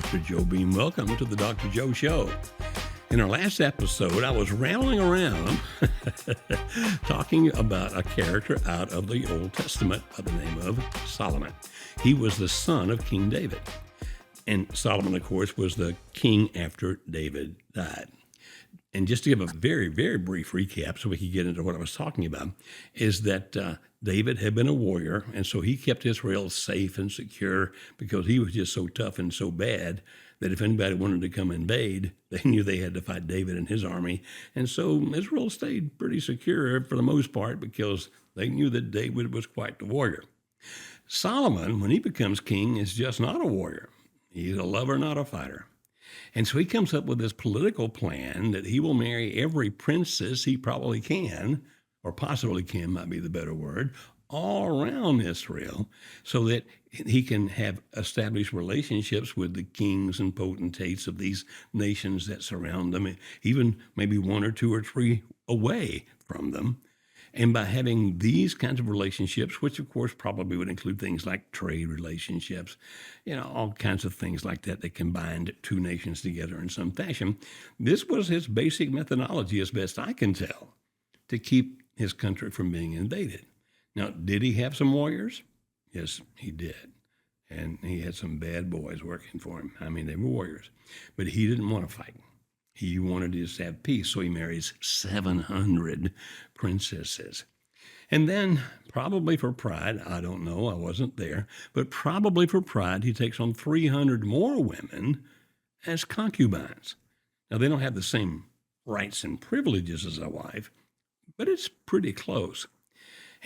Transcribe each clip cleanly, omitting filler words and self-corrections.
Dr. Joe Beam. Welcome to the Dr. Joe Show. In our last episode, I was rambling around talking about a character out of the Old Testament by the name of Solomon. He was the son of King David. And Solomon, of course, was the king after David died. And just to give a very, very brief recap so we can get into what I was talking about, is that David had been a warrior, and so he kept Israel safe and secure because he was just so tough and so bad that if anybody wanted to come invade, they knew they had to fight David and his army. And so Israel stayed pretty secure for the most part because they knew that David was quite the warrior. Solomon, when he becomes king, is just not a warrior. He's a lover, not a fighter. And so he comes up with this political plan that he will marry every princess he probably can, or possibly can, might be the better word, all around Israel so that he can have established relationships with the kings and potentates of these nations that surround them, even maybe one or two or three away from them. And by having these kinds of relationships, which of course probably would include things like trade relationships, all kinds of things like that that can bind two nations together in some fashion, this was his basic methodology, as best I can tell, to keep his country from being invaded. Now, did he have some warriors? Yes, he did. And he had some bad boys working for him. I mean, they were warriors. But he didn't want to fight. He wanted to just have peace, so he marries 700 princesses. And then, probably for pride, I don't know, I wasn't there, but probably for pride, he takes on 300 more women as concubines. Now, they don't have the same rights and privileges as a wife, but it's pretty close.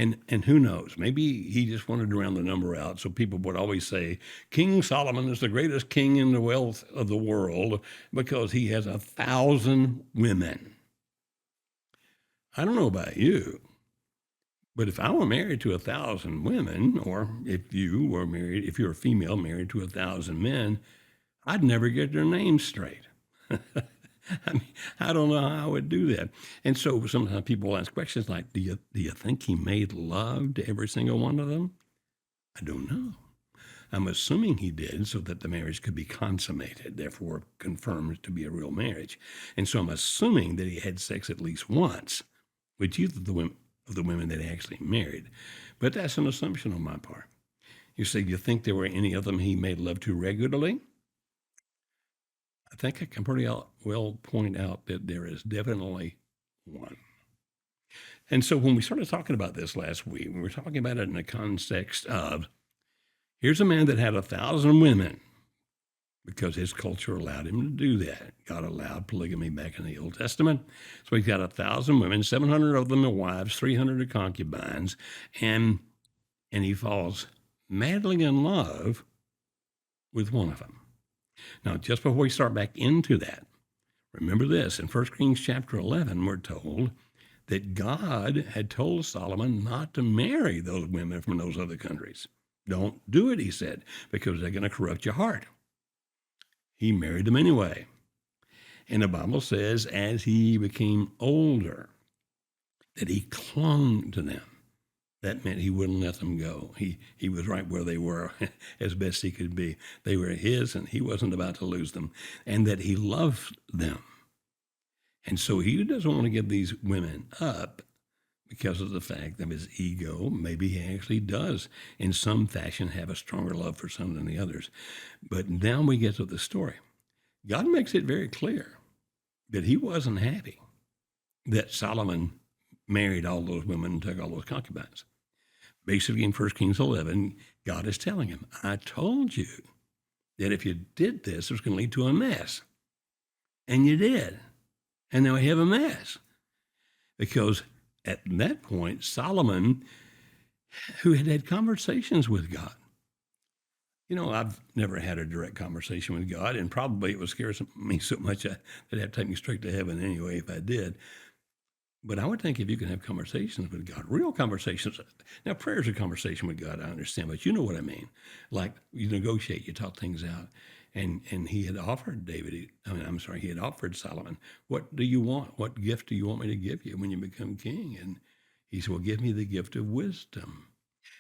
And who knows, maybe he just wanted to round the number out so people would always say, King Solomon is the greatest king in the wealth of the world because he has 1,000 women. I don't know about you, but if I were married to 1,000 women, or if you're a female married to 1,000 men, I'd never get their names straight. I mean, I don't know how I would do that. And so sometimes people ask questions like, do you think he made love to every single one of them? I don't know. I'm assuming he did so that the marriage could be consummated, therefore confirmed to be a real marriage. And so I'm assuming that he had sex at least once with either of the women that he actually married. But that's an assumption on my part. You say, do you think there were any of them he made love to regularly? I think I can pretty well point out that there is definitely one. And so when we started talking about this last week, we were talking about it in the context of, here's a man that had 1,000 women because his culture allowed him to do that. God allowed polygamy back in the Old Testament. So he's got 1,000 women, 700 of them are wives, 300 are concubines, and he falls madly in love with one of them. Now, just before we start back into that, remember this. In 1 Kings chapter 11, we're told that God had told Solomon not to marry those women from those other countries. Don't do it, he said, because they're going to corrupt your heart. He married them anyway. And the Bible says as he became older, that he clung to them. That meant he wouldn't let them go. He was right where they were as best he could be. They were his, and he wasn't about to lose them, and that he loved them. And so he doesn't want to give these women up because of the fact of his ego. Maybe he actually does, in some fashion, have a stronger love for some than the others. But now we get to the story. God makes it very clear that he wasn't happy that Solomon married all those women and took all those concubines. Basically, in 1 Kings 11, God is telling him, I told you that if you did this, it was going to lead to a mess. And you did. And now we have a mess. Because at that point, Solomon, who had had conversations with God, I've never had a direct conversation with God, and probably it would scare me so much that it'd have to take me straight to heaven anyway if I did. But I would think if you can have conversations with God, real conversations. Now, prayer is a conversation with God, I understand, but you know what I mean. Like you negotiate, you talk things out. And he had offered he had offered Solomon, what do you want? What gift do you want me to give you when you become king? And he said, well, give me the gift of wisdom.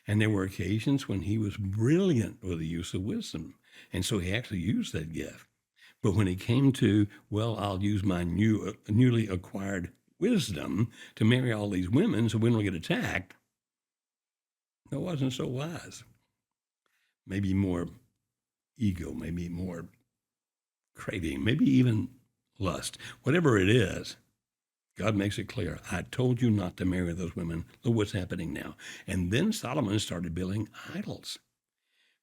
And there were occasions when he was brilliant with the use of wisdom. And so he actually used that gift. But when he came to, well, I'll use my newly acquired wisdom to marry all these women so we don't get attacked, that wasn't so wise. Maybe more ego, maybe more craving, maybe even lust. Whatever it is, God makes it clear. I told you not to marry those women. Look what's happening now. And then Solomon started building idols.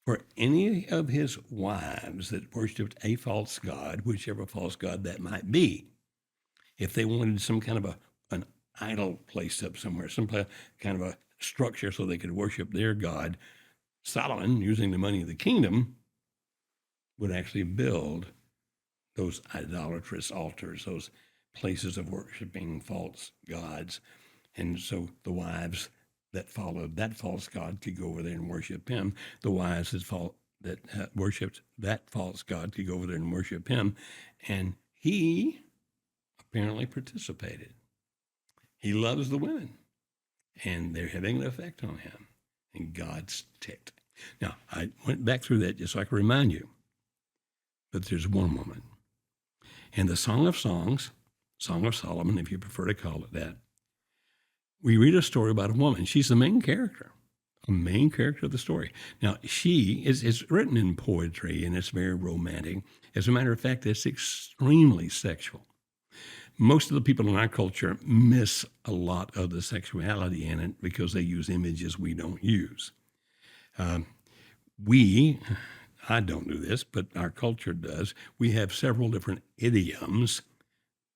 For any of his wives that worshiped a false god, whichever false god that might be, if they wanted some kind of an idol placed up somewhere, some kind of a structure so they could worship their god, Solomon, using the money of the kingdom, would actually build those idolatrous altars, those places of worshiping false gods. And so the wives that followed that false god could go over there and worship him. The wives that worshipped that false god could go over there and worship him. And he apparently participated. He loves the women, and they're having an effect on him. And God's ticked. Now, I went back through that just so I can remind you. But there's one woman. In the Song of Songs, Song of Solomon, if you prefer to call it that, we read a story about a woman. She's the main character, a main character of the story. Now, it's written in poetry, and it's very romantic. As a matter of fact, it's extremely sexual. Most of the people in our culture miss a lot of the sexuality in it because they use images we don't use. I don't do this, but our culture does. We have several different idioms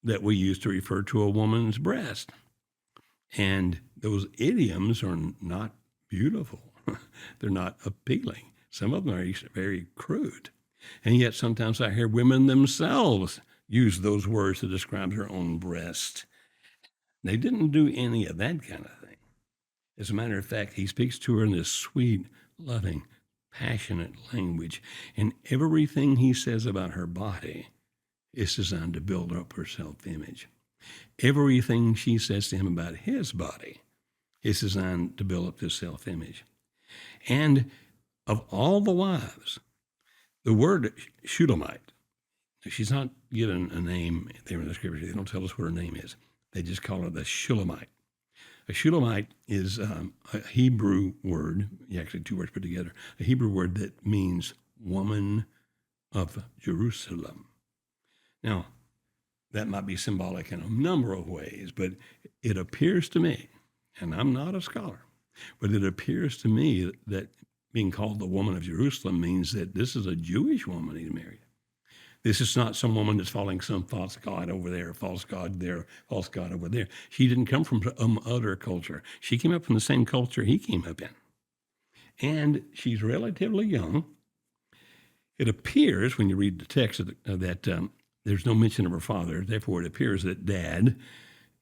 that we use to refer to a woman's breast. And those idioms are not beautiful. They're not appealing. Some of them are very crude. And yet sometimes I hear women themselves use those words to describe their own breast. They didn't do any of that kind of thing. As a matter of fact, he speaks to her in this sweet, loving, passionate language. And everything he says about her body is designed to build up her self-image. Everything she says to him about his body is designed to build up his self-image. And of all the wives, the word Shulamite, she's not given a name there in the scripture. They don't tell us what her name is. They just call her the Shulamite. A Shulamite is a Hebrew word, actually two words put together, a Hebrew word that means woman of Jerusalem. Now, that might be symbolic in a number of ways, but it appears to me, and I'm not a scholar, but it appears to me that being called the woman of Jerusalem means that this is a Jewish woman he's married. This is not some woman that's following some false god over there, false god there, false god over there. She didn't come from some other culture. She came up from the same culture he came up in. And she's relatively young. It appears, when you read the text, that there's no mention of her father. Therefore, it appears that dad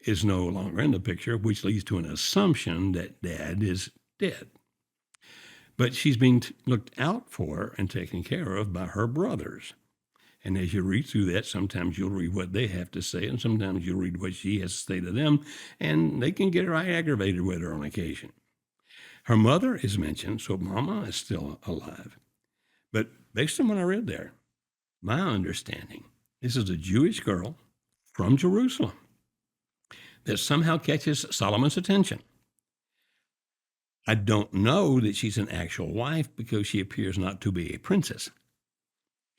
is no longer in the picture, which leads to an assumption that dad is dead. But she's being looked out for and taken care of by her brothers. And as you read through that, sometimes you'll read what they have to say, and sometimes you'll read what she has to say to them, and they can get right aggravated with her on occasion. Her mother is mentioned, so Mama is still alive. But based on what I read there, my understanding, this is a Jewish girl from Jerusalem that somehow catches Solomon's attention. I don't know that she's an actual wife because she appears not to be a princess.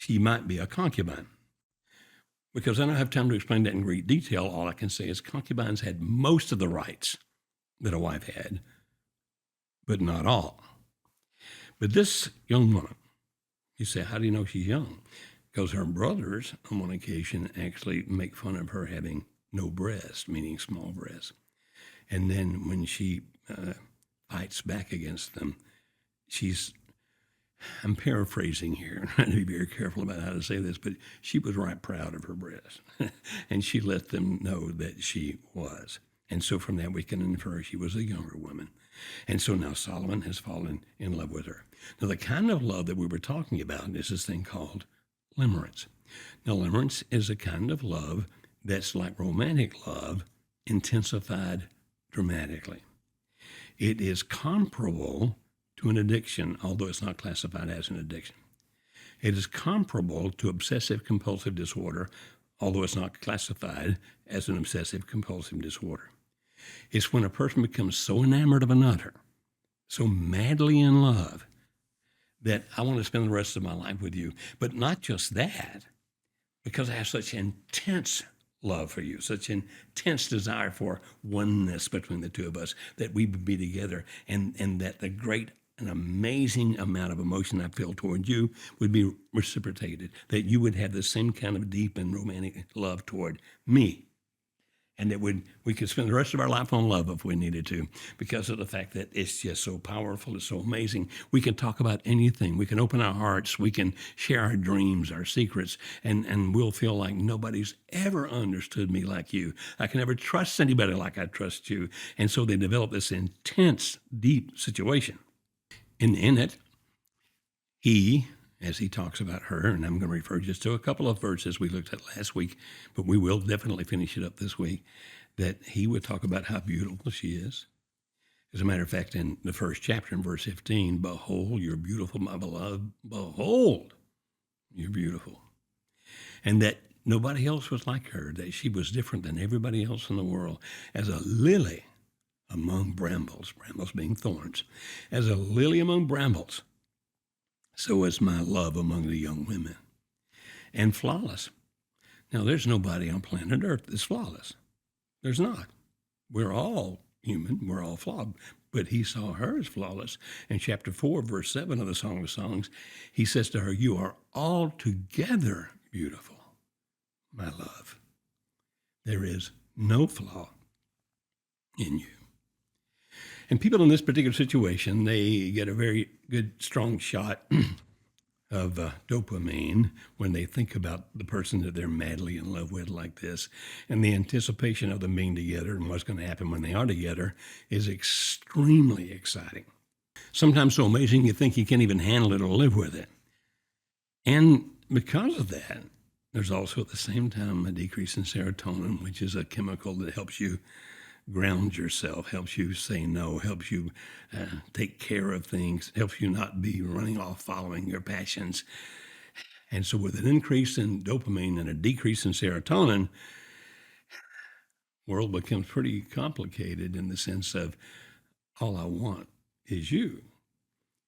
She might be a concubine. Because I don't have time to explain that in great detail. All I can say is concubines had most of the rights that a wife had, but not all. But this young woman, you say, how do you know she's young? Because her brothers, on one occasion, actually make fun of her having no breast, meaning small breasts. And then when she fights back against them, I'm paraphrasing here, I'm trying to be very careful about how to say this, but she was right proud of her breast. And she let them know that she was. And so from that we can infer she was a younger woman. And so now Solomon has fallen in love with her. Now the kind of love that we were talking about is this thing called limerence. Now limerence is a kind of love that's like romantic love, intensified dramatically. It is comparable to an addiction, although it's not classified as an addiction. It is comparable to obsessive compulsive disorder, although it's not classified as an obsessive compulsive disorder. It's when a person becomes so enamored of another, so madly in love, that I want to spend the rest of my life with you. But not just that, because I have such intense love for you, such intense desire for oneness between the two of us, that we would be together, and that the great and amazing amount of emotion I feel toward you would be reciprocated, that you would have the same kind of deep and romantic love toward me. And that we could spend the rest of our life on love if we needed to, because of the fact that it's just so powerful, it's so amazing. We can talk about anything. We can open our hearts. We can share our dreams, our secrets, and we'll feel like nobody's ever understood me like you. I can never trust anybody like I trust you. And so they develop this intense, deep situation. In it, he, as he talks about her, and I'm going to refer just to a couple of verses we looked at last week, but we will definitely finish it up this week, that he would talk about how beautiful she is. As a matter of fact, in the first chapter, in verse 15, behold, you're beautiful, my beloved. Behold, you're beautiful. And that nobody else was like her, that she was different than everybody else in the world, as a lily among brambles, brambles being thorns, as a lily among brambles. So is my love among the young women. And flawless. Now, there's nobody on planet Earth that's flawless. There's not. We're all human. We're all flawed. But he saw her as flawless. In chapter 4, verse 7 of the Song of Songs, he says to her, you are altogether beautiful, my love. There is no flaw in you. And people in this particular situation, they get a very good, strong shot of dopamine when they think about the person that they're madly in love with like this. And the anticipation of them being together and what's going to happen when they are together is extremely exciting. Sometimes so amazing you think you can't even handle it or live with it. And because of that, there's also at the same time a decrease in serotonin, which is a chemical that helps you ground yourself, helps you say no, helps you take care of things, helps you not be running off following your passions. And so with an increase in dopamine and a decrease in serotonin, the world becomes pretty complicated in the sense of all I want is you.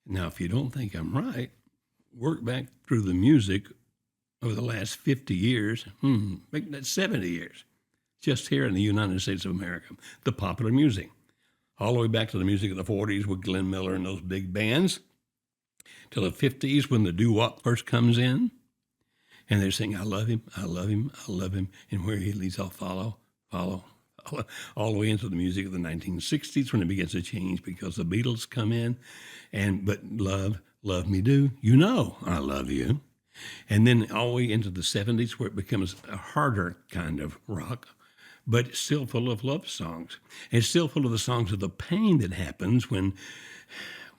Now, if you don't think I'm right, work back through the music over the last 50 years, make that 70 years. Just here in the United States of America, the popular music, all the way back to the music of the 40s with Glenn Miller and those big bands, to the 50s when the doo-wop first comes in, and they're saying, I love him, I love him, I love him, and where he leads, I'll follow, all the way into the music of the 1960s when it begins to change because the Beatles come in, but love me do, you know I love you. And then all the way into the 70s where it becomes a harder kind of rock, but it's still full of love songs. It's still full of the songs of the pain that happens when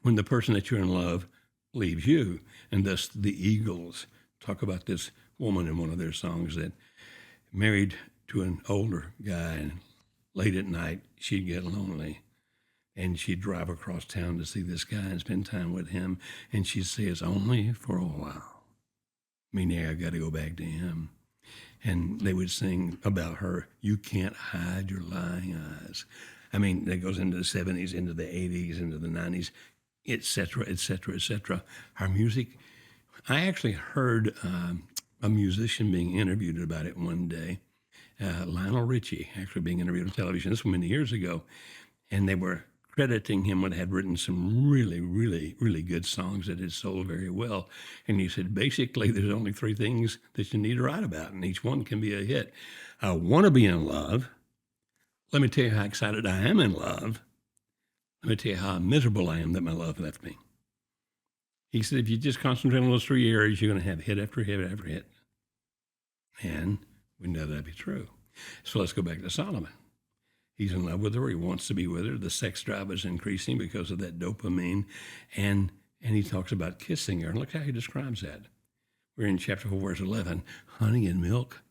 the person that you're in love leaves you. And thus the Eagles talk about this woman in one of their songs that married to an older guy, and late at night she'd get lonely and she'd drive across town to see this guy and spend time with him. And she'd say, it's only for a while, meaning I got to go back to him. And they would sing about her, you can't hide your lying eyes. I mean, that goes into the 70s, into the 80s, into the 90s, et cetera, et cetera, et cetera. Our music, I actually heard a musician being interviewed about it one day, Lionel Richie, actually being interviewed on television. This was many years ago. And they were crediting him when had written some really, really, really good songs that had sold very well. And he said, basically, there's only three things that you need to write about, and each one can be a hit. I want to be in love. Let me tell you how excited I am in love. Let me tell you how miserable I am that my love left me. He said, if you just concentrate on those three areas, you're going to have hit after hit after hit. And we know that to be true. So let's go back to Solomon. He's in love with her. He wants to be with her. The sex drive is increasing because of that dopamine. And he talks about kissing her. And look how he describes that. We're in chapter 4, verse 11. Honey and milk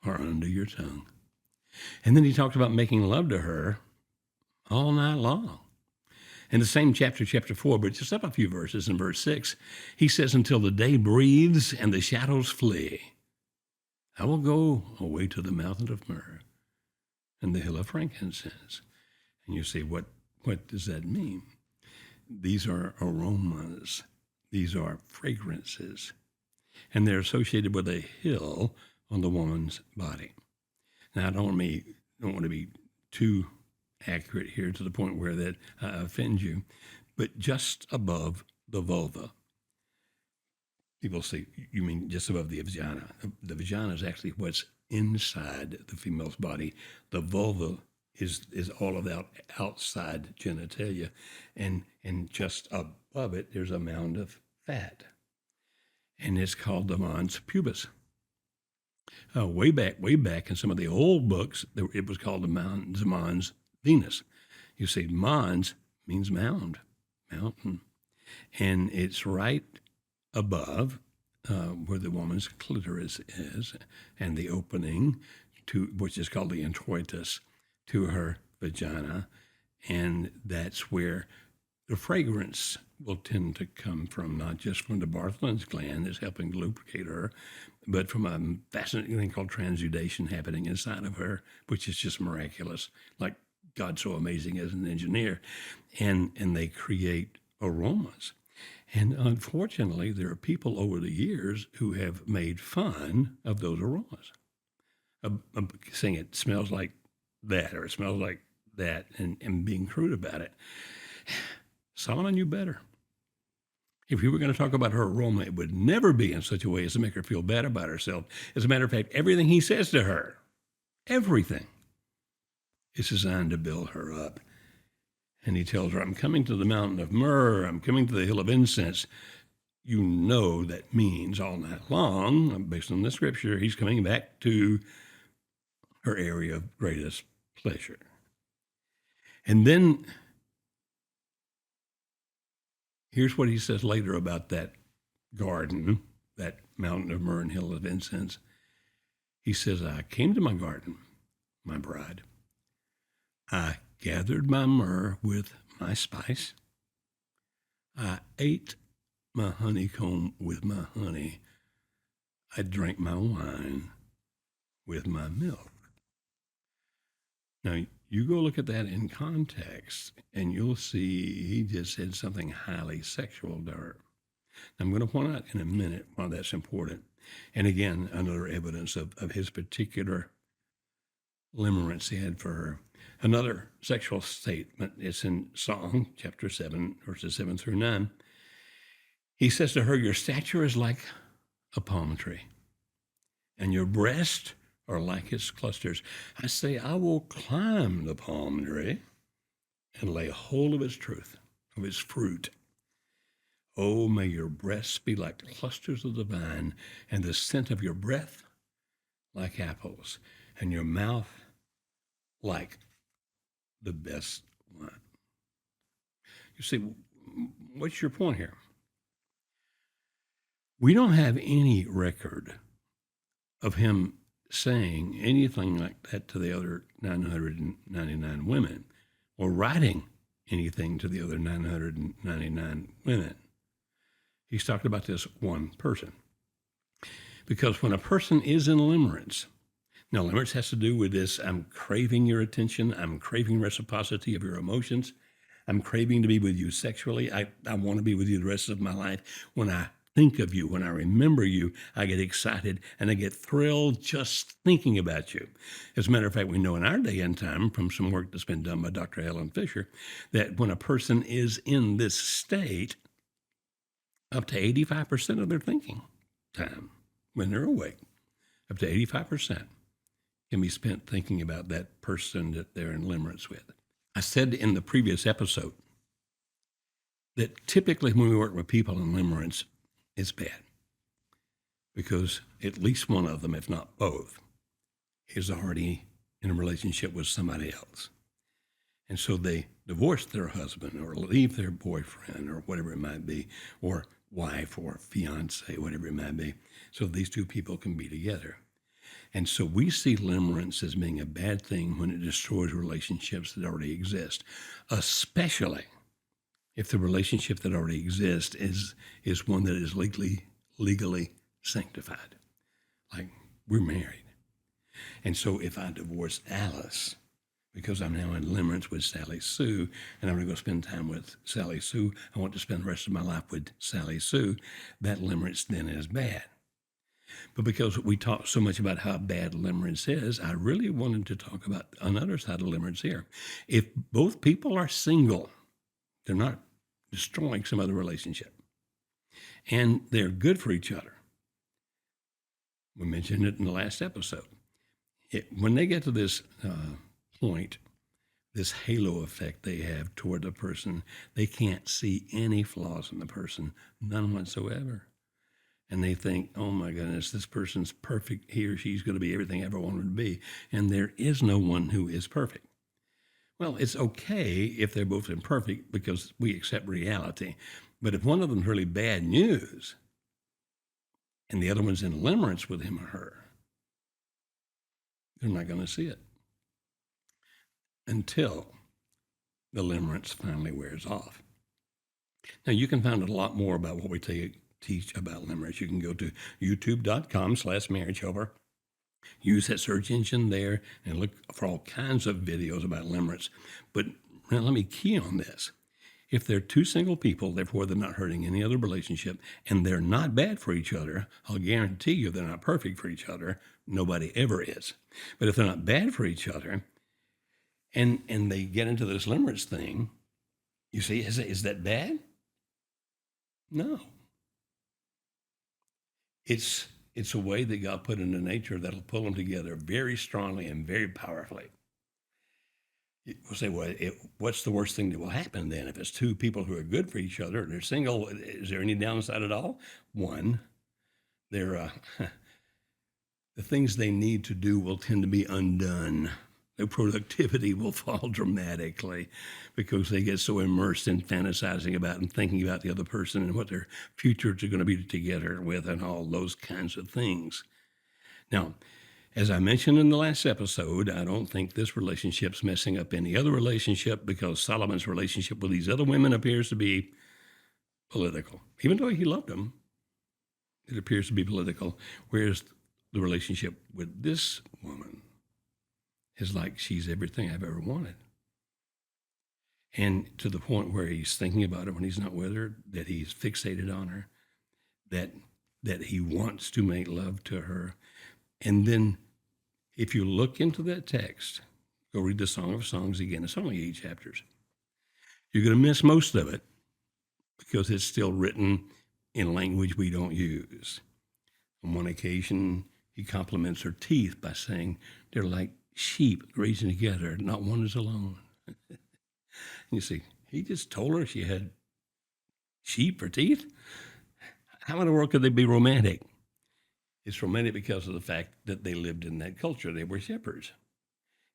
are under your tongue. And then he talks about making love to her all night long. In the same chapter, chapter 4, but just up a few verses in verse 6, he says, until the day breathes and the shadows flee, I will go away to the mountain of myrrh and the hill of frankincense. And you say, what does that mean? These are aromas. These are fragrances. And they're associated with a hill on the woman's body. Now, I don't want to be too accurate here to the point where that I offend you, but just above the vulva. People say, you mean just above the vagina. The vagina is actually what's inside the female's body. The vulva is all of that outside genitalia, and just above it, there's a mound of fat, and it's called the mons pubis. Way back in some of the old books, it was called the mons venus. You see, mons means mountain, and it's right above where the woman's clitoris is, and the opening to which is called the introitus to her vagina, and that's where the fragrance will tend to come from, not just from the Bartholin's gland that's helping to lubricate her, but from a fascinating thing called transudation happening inside of her, which is just miraculous, like God's so amazing as an engineer, and they create aromas. And unfortunately, there are people over the years who have made fun of those aromas, saying it smells like that or it smells like that, and being crude about it. Solomon knew better. If he were going to talk about her aroma, it would never be in such a way as to make her feel bad about herself. As a matter of fact, everything he says to her, everything, is designed to build her up. And he tells her, I'm coming to the mountain of myrrh, I'm coming to the hill of incense. You know that means all night long, based on the scripture, he's coming back to her area of greatest pleasure. And then here's what he says later about that garden, that mountain of myrrh and hill of incense. He says, I came to my garden, my bride. I gathered my myrrh with my spice. I ate my honeycomb with my honey. I drank my wine with my milk. Now, you go look at that in context, and you'll see he just said something highly sexual to her. I'm going to point out in a minute why that's important. And again, another evidence of his particular limerence he had for her. Another sexual statement is in Song, chapter 7, verses 7 through 9. He says to her, your stature is like a palm tree, and your breasts are like its clusters. I say, I will climb the palm tree and lay hold of its truth, of its fruit. Oh, may your breasts be like clusters of the vine, and the scent of your breath like apples, and your mouth like the best wine. You see, what's your point here? We don't have any record of him saying anything like that to the other 999 women, or writing anything to the other 999 women. He's talking about this one person. Because when a person is in limerence, now limerence has to do with this, I'm craving your attention, I'm craving reciprocity of your emotions, I'm craving to be with you sexually, I want to be with you the rest of my life. When I think of you, when I remember you, I get excited and I get thrilled just thinking about you. As a matter of fact, we know in our day and time from some work that's been done by Dr. Helen Fisher that when a person is in this state, up to 85% of their thinking time when they're awake, up to 85% can be spent thinking about that person that they're in limerence with. I said in the previous episode that typically when we work with people in limerence, it's bad because at least one of them, if not both, is already in a relationship with somebody else. And so they divorce their husband or leave their boyfriend or whatever it might be, or wife or fiance, whatever it might be, so these two people can be together. And so we see limerence as being a bad thing when it destroys relationships that already exist, especially if the relationship that already exists is one that is legally sanctified, like we're married. And so if I divorce Alice because I'm now in limerence with Sally Sue and I'm going to go spend time with Sally Sue, I want to spend the rest of my life with Sally Sue, that limerence then is bad. But because we talk so much about how bad limerence is, I really wanted to talk about another side of limerence here. If both people are single, they're not destroying some other relationship, and they're good for each other. We mentioned it in the last episode. When they get to this point, this halo effect they have toward the person, they can't see any flaws in the person, none whatsoever. And they think, oh my goodness, this person's perfect. He or she's going to be everything I ever wanted to be. And there is no one who is perfect. Well, it's okay if they're both imperfect because we accept reality. But if one of them's really bad news and the other one's in limerence with him or her, they're not going to see it until the limerence finally wears off. Now, you can find a lot more about what we teach about limerence. You can go to youtube.com/marriagehelper. Use that search engine there and look for all kinds of videos about limerence. But now let me key on this. If they're two single people, therefore they're not hurting any other relationship, and they're not bad for each other, I'll guarantee you they're not perfect for each other. Nobody ever is. But if they're not bad for each other, and they get into this limerence thing, you see, is that bad? No. It's a way that God put into nature that'll pull them together very strongly and very powerfully. We'll say, well, what's the worst thing that will happen then? If it's two people who are good for each other and they're single, is there any downside at all? One, they're, the things they need to do will tend to be undone. Their productivity will fall dramatically because they get so immersed in fantasizing about and thinking about the other person and what their futures are going to be together with and all those kinds of things. Now, as I mentioned in the last episode, I don't think this relationship's messing up any other relationship because Solomon's relationship with these other women appears to be political. Even though he loved them, it appears to be political, whereas the relationship with this woman is like she's everything I've ever wanted. And to the point where he's thinking about her when he's not with her, that he's fixated on her, that he wants to make love to her. And then if you look into that text, go read the Song of Songs again. It's only 8 chapters. You're going to miss most of it because it's still written in language we don't use. On one occasion, he compliments her teeth by saying they're like sheep grazing together, not one is alone. You see, he just told her she had sheep for teeth. How in the world could they be romantic? It's romantic because of the fact that they lived in that culture. They were shepherds.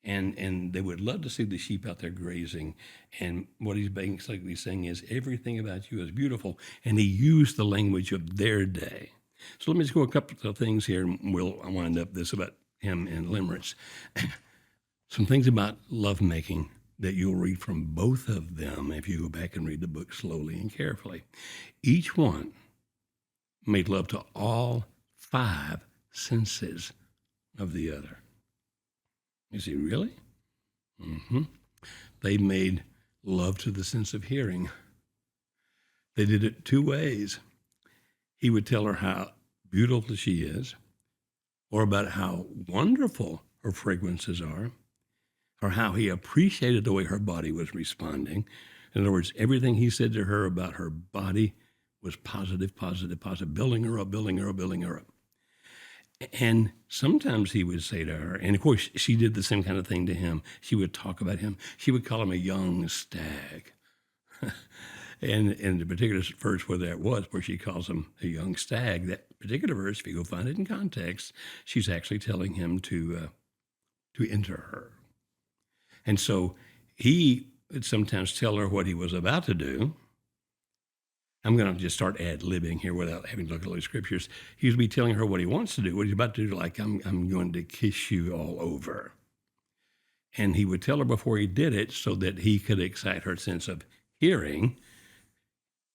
And they would love to see the sheep out there grazing. And what he's basically saying is everything about you is beautiful. And he used the language of their day. So let me just go a couple of things here, and we'll wind up this about him and limerence. Some things about lovemaking that you'll read from both of them if you go back and read the book slowly and carefully. Each one made love to all 5 senses of the other. You see, really? Mm-hmm. They made love to the sense of hearing. They did it 2 ways. He would tell her how beautiful she is, or about how wonderful her fragrances are, or how he appreciated the way her body was responding. In other words, everything he said to her about her body was positive, building her up, building her up, building her up. And sometimes he would say to her, and of course she did the same kind of thing to him. She would talk about him. She would call him a young stag. And in the particular verse where that was, where she calls him a young stag, that particular verse, if you go find it in context, she's actually telling him to enter her. And so he would sometimes tell her what he was about to do. I'm going to just start ad-libbing here without having to look at the scriptures. He would be telling her what he wants to do, what he's about to do, like, I'm going to kiss you all over. And he would tell her before he did it so that he could excite her sense of hearing,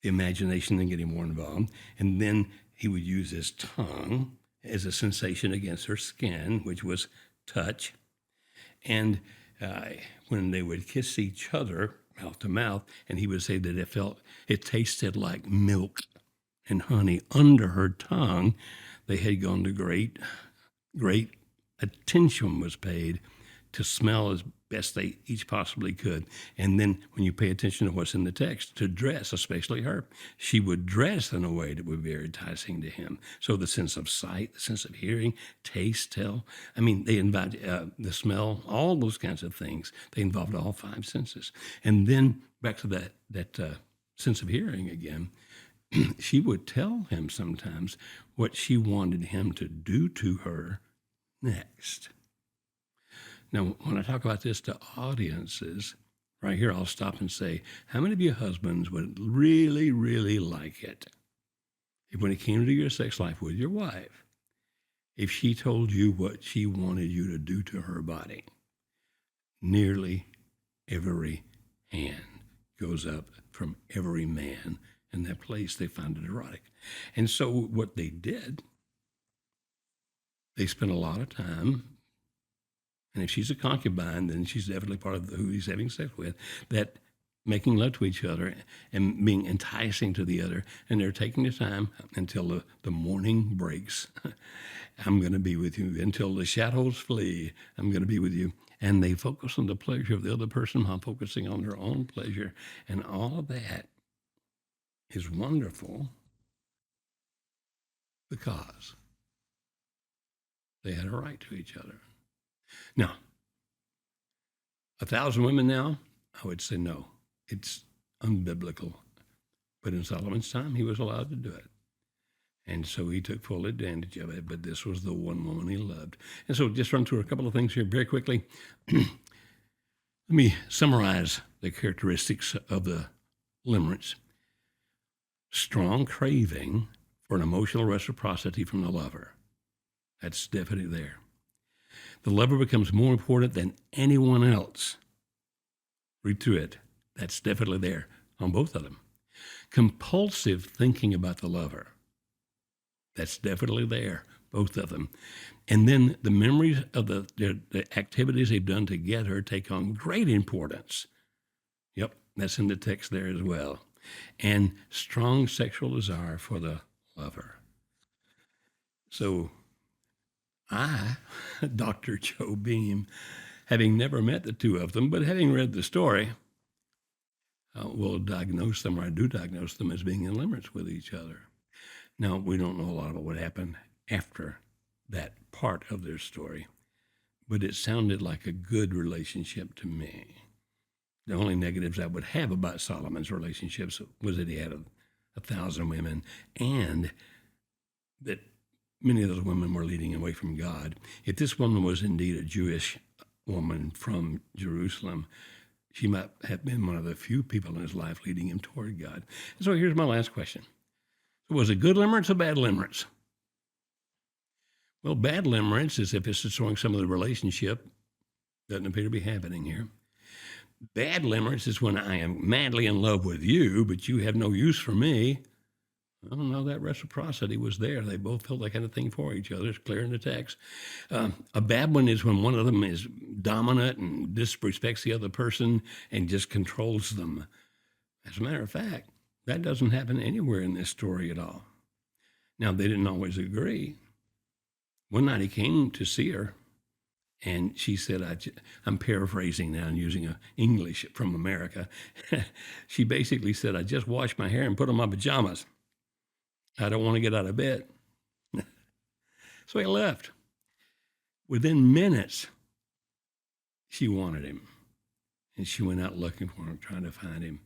the imagination and getting more involved. And then he would use his tongue as a sensation against her skin, which was touch. And when they would kiss each other mouth to mouth, and he would say that it tasted like milk and honey under her tongue, they had gone to great attention was paid to smell as best they each possibly could. And then when you pay attention to what's in the text, to dress, especially her, she would dress in a way that would be very enticing to him. So the sense of sight, the sense of hearing, taste, they involved the smell, all those kinds of things. They involved all five senses. And then back to that sense of hearing again, she would tell him sometimes what she wanted him to do to her next. Now, when I talk about this to audiences, right here, I'll stop and say, how many of you husbands would really, really like it if when it came to your sex life with your wife, if she told you what she wanted you to do to her body? Nearly every hand goes up from every man in that place. They found it erotic. And so what they did, they spent a lot of time, and if she's a concubine, then she's definitely part of who he's having sex with, that making love to each other and being enticing to the other, and they're taking the time until the morning breaks. I'm going to be with you. Until the shadows flee, I'm going to be with you. And they focus on the pleasure of the other person while focusing on their own pleasure. And all of that is wonderful because they had a right to each other. Now, 1,000 women now, I would say no. It's unbiblical. But in Solomon's time, he was allowed to do it. And so he took full advantage of it, but this was the one woman he loved. And so just run through a couple of things here very quickly. Let me summarize the characteristics of the limerence. Strong craving for an emotional reciprocity from the lover. That's definitely there. The lover becomes more important than anyone else. Read through it. That's definitely there on both of them. Compulsive thinking about the lover. That's definitely there, both of them. And then the memories of the activities they've done together take on great importance. Yep, that's in the text there as well. And strong sexual desire for the lover. So I, Dr. Joe Beam, having never met the two of them, but having read the story, will diagnose them, or I do diagnose them as being in limerence with each other. Now, we don't know a lot about what happened after that part of their story, but it sounded like a good relationship to me. The only negatives I would have about Solomon's relationships was that he had 1,000 women, and that many of those women were leading away from God. If this woman was indeed a Jewish woman from Jerusalem, she might have been one of the few people in his life leading him toward God. And so here's my last question. So was it good limerence or bad limerence? Well, bad limerence is if it's destroying some of the relationship. Doesn't appear to be happening here. Bad limerence is when I am madly in love with you, but you have no use for me. I don't know, that reciprocity was there. They both felt that kind of thing for each other. It's clear in the text. A bad one is when one of them is dominant and disrespects the other person and just controls them. As a matter of fact, that doesn't happen anywhere in this story at all. Now, they didn't always agree. One night he came to see her, and she said, I'm paraphrasing now and using English from America. She basically said, I just washed my hair and put on my pajamas. I don't want to get out of bed. So he left. Within minutes, she wanted him. And she went out looking for him, trying to find him.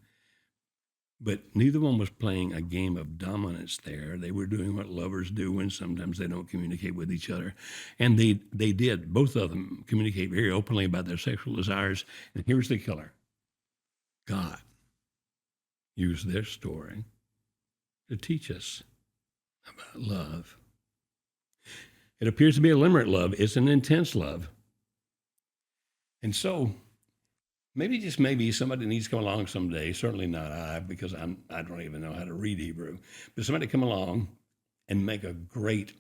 But neither one was playing a game of dominance there. They were doing what lovers do when sometimes they don't communicate with each other. And they did, both of them, communicate very openly about their sexual desires. And here's the killer. God used their story to teach us about love. It appears to be a limerent love. It's an intense love. And so maybe just maybe somebody needs to come along someday. Certainly not I, because I don't even know how to read Hebrew. But somebody come along and make a great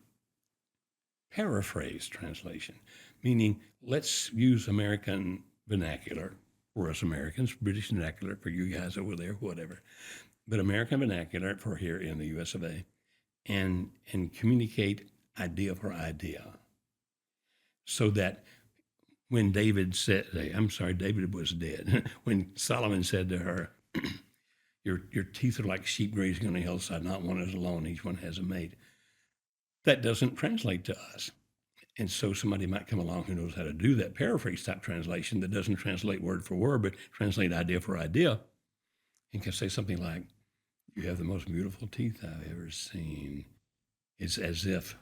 paraphrase translation, meaning let's use American vernacular for us Americans, British vernacular for you guys over there, whatever, but American vernacular for here in the US of A, and communicate idea for idea, so that when David said, I'm sorry, David was dead. When Solomon said to her, your teeth are like sheep grazing on the hillside, not one is alone, each one has a mate. That doesn't translate to us. And so somebody might come along who knows how to do that paraphrase type translation that doesn't translate word for word, but translate idea for idea, and can say something like, you have the most beautiful teeth I've ever seen. It's as if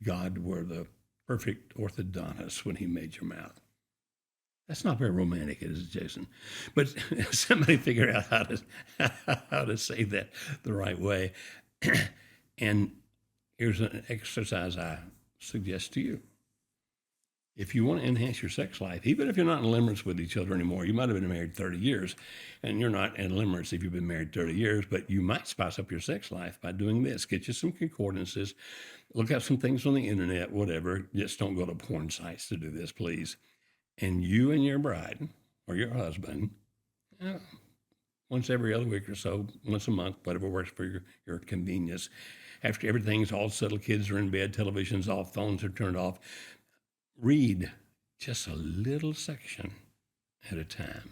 God were the perfect orthodontist when he made your mouth. That's not very romantic, is it, Jason? But somebody figure out how to say that the right way. And here's an exercise I suggest to you. If you want to enhance your sex life, even if you're not in limerence with each other anymore, you might have been married 30 years, and you're not in limerence if you've been married 30 years, but you might spice up your sex life by doing this. Get you some concordances, look up some things on the internet, whatever. Just don't go to porn sites to do this, please. And you and your bride or your husband, once every other week or so, once a month, whatever works for your convenience, after everything's all settled, kids are in bed, television's off, phones are turned off, read just a little section at a time.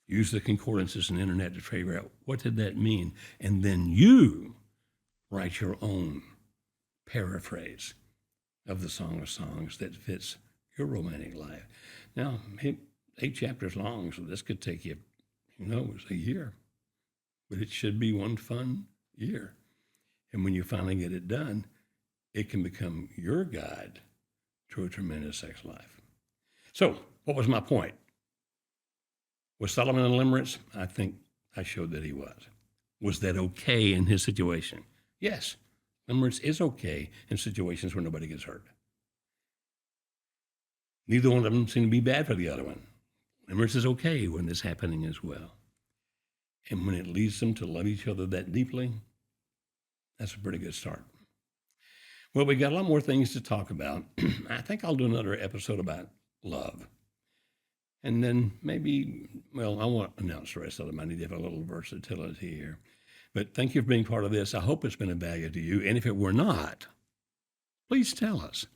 Use the concordances and internet to figure out what did that mean, and then you write your own paraphrase of the Song of Songs that fits your romantic life. Now, 8 chapters long, so this could take you, who knows, a year, but it should be one fun year. And when you finally get it done, it can become your guide to a tremendous sex life. So, what was my point? Was Solomon in limerence? I think I showed that he was. Was that okay in his situation? Yes, limerence is okay in situations where nobody gets hurt. Neither one of them seem to be bad for the other one. Limerence is okay when it's happening as well. And when it leads them to love each other that deeply, that's a pretty good start. Well, we got a lot more things to talk about. I think I'll do another episode about love. And then maybe, well, I won't announce the rest of them. I need to have a little versatility here. But thank you for being part of this. I hope it's been of value to you. And if it were not, please tell us.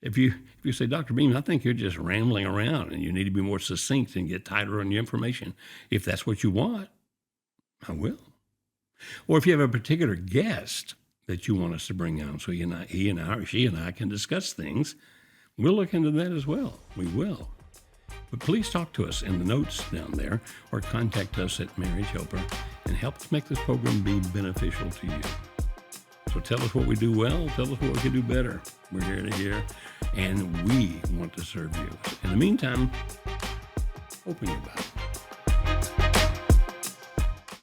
If you say, Dr. Beam, I think you're just rambling around and you need to be more succinct and get tighter on your information. If that's what you want, I will. Or if you have a particular guest that you want us to bring on so he and I or she and I can discuss things, we'll look into that as well. We will. But please talk to us in the notes down there or contact us at Marriage Helper and help us make this program be beneficial to you. So tell us what we do well, tell us what we can do better. We're here to hear, and we want to serve you. In the meantime, open your Bible.